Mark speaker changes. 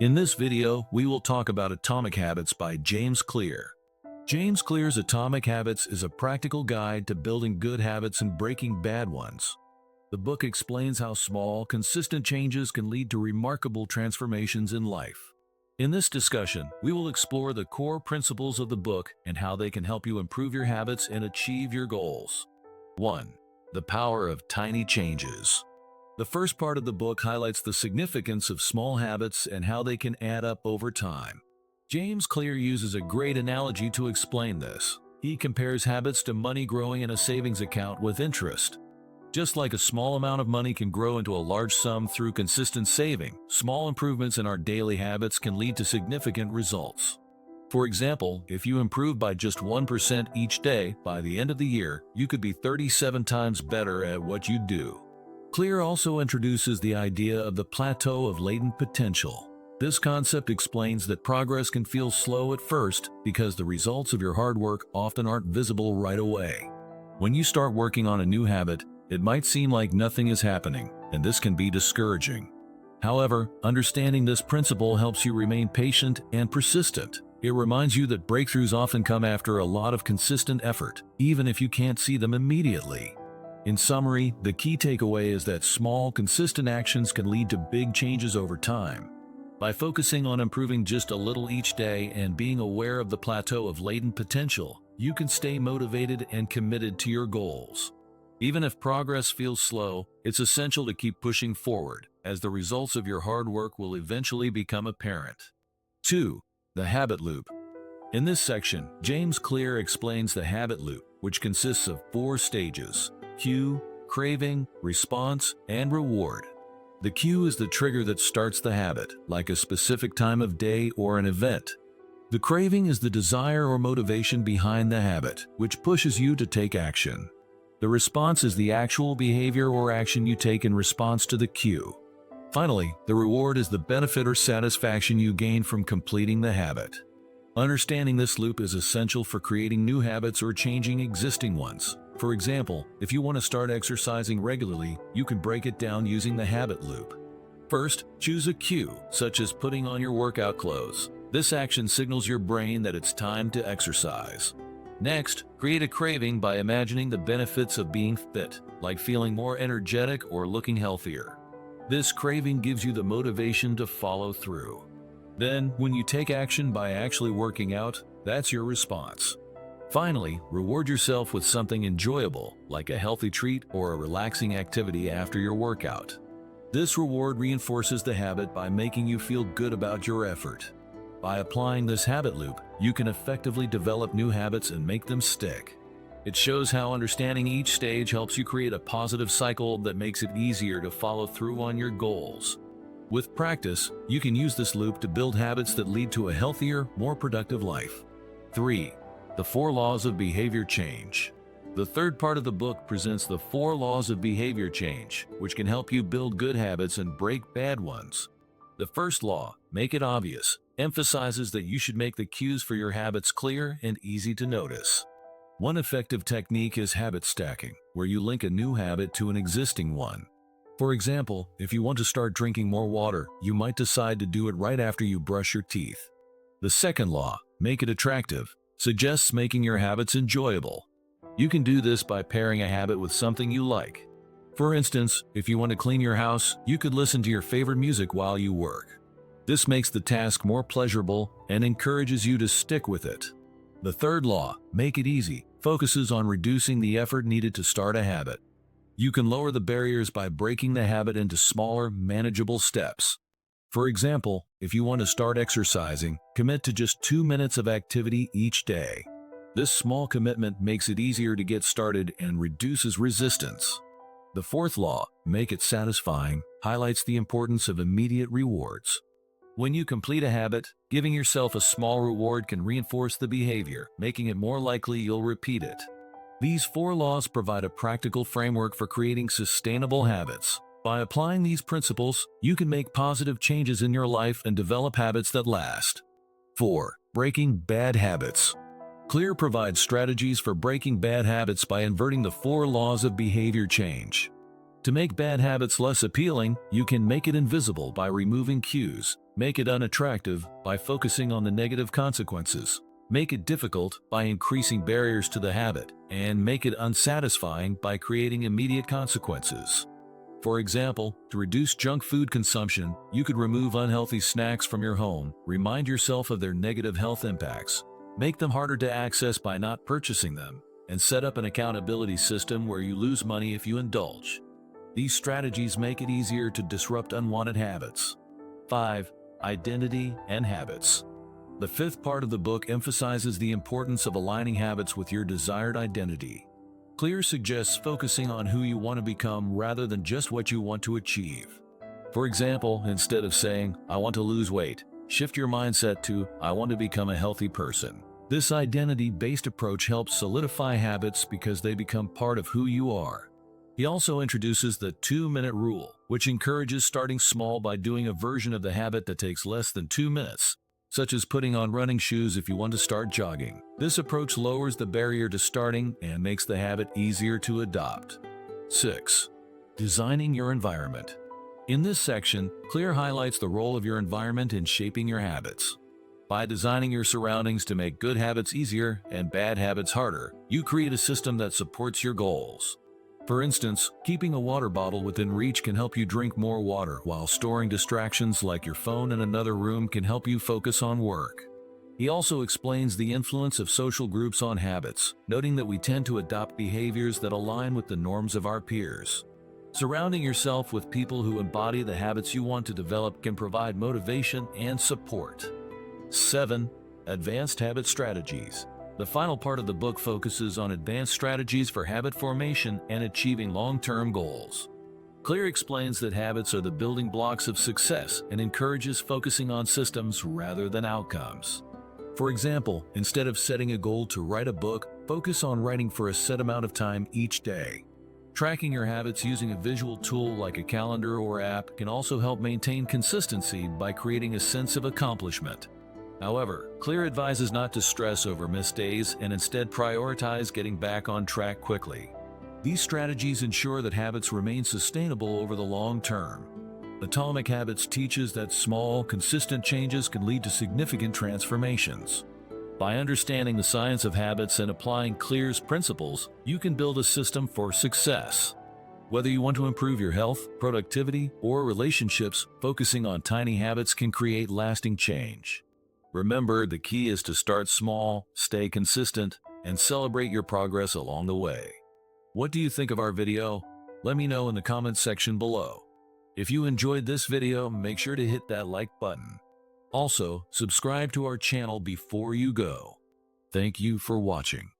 Speaker 1: In this video, we will talk about Atomic Habits by James Clear. James Clear's Atomic Habits is a practical guide to building good habits and breaking bad ones. The book explains how small, consistent changes can lead to remarkable transformations in life. In this discussion, we will explore the core principles of the book and how they can help you improve your habits and achieve your goals. 1. The power of tiny changes. The first part of the book highlights the significance of small habits and how they can add up over time. James Clear uses a great analogy to explain this. He compares habits to money growing in a savings account with interest. Just like a small amount of money can grow into a large sum through consistent saving, small improvements in our daily habits can lead to significant results. For example, if you improve by just 1% each day, by the end of the year, you could be 37 times better at what you do. Clear also introduces the idea of the plateau of latent potential. This concept explains that progress can feel slow at first because the results of your hard work often aren't visible right away. When you start working on a new habit, it might seem like nothing is happening, and this can be discouraging. However, understanding this principle helps you remain patient and persistent. It reminds you that breakthroughs often come after a lot of consistent effort, even if you can't see them immediately. In summary, the key takeaway is that small, consistent actions can lead to big changes over time. By focusing on improving just a little each day and being aware of the plateau of latent potential, you can stay motivated and committed to your goals. Even if progress feels slow, it's essential to keep pushing forward, as the results of your hard work will eventually become apparent. 2. The habit loop. In this section, James Clear explains the habit loop, which consists of 4 stages: cue, craving, response, and reward. The cue is the trigger that starts the habit, like a specific time of day or an event. The craving is the desire or motivation behind the habit, which pushes you to take action. The response is the actual behavior or action you take in response to the cue. Finally, the reward is the benefit or satisfaction you gain from completing the habit. Understanding this loop is essential for creating new habits or changing existing ones. For example, if you want to start exercising regularly, you can break it down using the habit loop. First, choose a cue, such as putting on your workout clothes. This action signals your brain that it's time to exercise. Next, create a craving by imagining the benefits of being fit, like feeling more energetic or looking healthier. This craving gives you the motivation to follow through. Then, when you take action by actually working out, that's your response. Finally, reward yourself with something enjoyable, like a healthy treat or a relaxing activity after your workout. This reward reinforces the habit by making you feel good about your effort. By applying this habit loop, you can effectively develop new habits and make them stick. It shows how understanding each stage helps you create a positive cycle that makes it easier to follow through on your goals. With practice, you can use this loop to build habits that lead to a healthier, more productive life. 3. The 4 laws of behavior change. The third part of the book presents the 4 laws of behavior change, which can help you build good habits and break bad ones. The first law, make it obvious, emphasizes that you should make the cues for your habits clear and easy to notice. One effective technique is habit stacking, where you link a new habit to an existing one. For example, if you want to start drinking more water, you might decide to do it right after you brush your teeth. The second law, make it attractive, suggests making your habits enjoyable. You can do this by pairing a habit with something you like. For instance, if you want to clean your house, you could listen to your favorite music while you work. This makes the task more pleasurable and encourages you to stick with it. The third law, make it easy, focuses on reducing the effort needed to start a habit. You can lower the barriers by breaking the habit into smaller, manageable steps. For example, if you want to start exercising, commit to just 2 minutes of activity each day. This small commitment makes it easier to get started and reduces resistance. The fourth law, make it satisfying, highlights the importance of immediate rewards. When you complete a habit, giving yourself a small reward can reinforce the behavior, making it more likely you'll repeat it. These 4 laws provide a practical framework for creating sustainable habits. By applying these principles, you can make positive changes in your life and develop habits that last. 4. Breaking bad habits. Clear provides strategies for breaking bad habits by inverting the 4 laws of behavior change. To make bad habits less appealing, you can make it invisible by removing cues, Make it unattractive by focusing on the negative consequences. Make it difficult by increasing barriers to the habit, and make it unsatisfying by creating immediate consequences. For example, to reduce junk food consumption, you could remove unhealthy snacks from your home, remind yourself of their negative health impacts, make them harder to access by not purchasing them, and set up an accountability system where you lose money if you indulge. These strategies make it easier to disrupt unwanted habits. 5. Identity and habits. The fifth part of the book emphasizes the importance of aligning habits with your desired identity. Clear suggests focusing on who you want to become rather than just what you want to achieve. For example, instead of saying, "I want to lose weight," shift your mindset to, "I want to become a healthy person." This identity-based approach helps solidify habits because they become part of who you are. He also introduces the 2-minute rule, which encourages starting small by doing a version of the habit that takes less than 2 minutes, such as putting on running shoes if you want to start jogging. This approach lowers the barrier to starting and makes the habit easier to adopt. 6. Designing your environment. In this section, Clear highlights the role of your environment in shaping your habits. By designing your surroundings to make good habits easier and bad habits harder, you create a system that supports your goals. For instance, keeping a water bottle within reach can help you drink more water, while storing distractions like your phone in another room can help you focus on work. He also explains the influence of social groups on habits, noting that we tend to adopt behaviors that align with the norms of our peers. Surrounding yourself with people who embody the habits you want to develop can provide motivation and support. 7. Advanced habit strategies. The final part of the book focuses on advanced strategies for habit formation and achieving long-term goals. Clear explains that habits are the building blocks of success and encourages focusing on systems rather than outcomes. For example, instead of setting a goal to write a book, focus on writing for a set amount of time each day. Tracking your habits using a visual tool like a calendar or app can also help maintain consistency by creating a sense of accomplishment. However, Clear advises not to stress over missed days and instead prioritize getting back on track quickly. These strategies ensure that habits remain sustainable over the long term. Atomic Habits teaches that small, consistent changes can lead to significant transformations. By understanding the science of habits and applying Clear's principles, you can build a system for success. Whether you want to improve your health, productivity, or relationships, focusing on tiny habits can create lasting change. Remember, the key is to start small, stay consistent, and celebrate your progress along the way. What do you think of our video? Let me know in the comments section below. If you enjoyed this video, make sure to hit that like button. Also, subscribe to our channel before you go. Thank you for watching.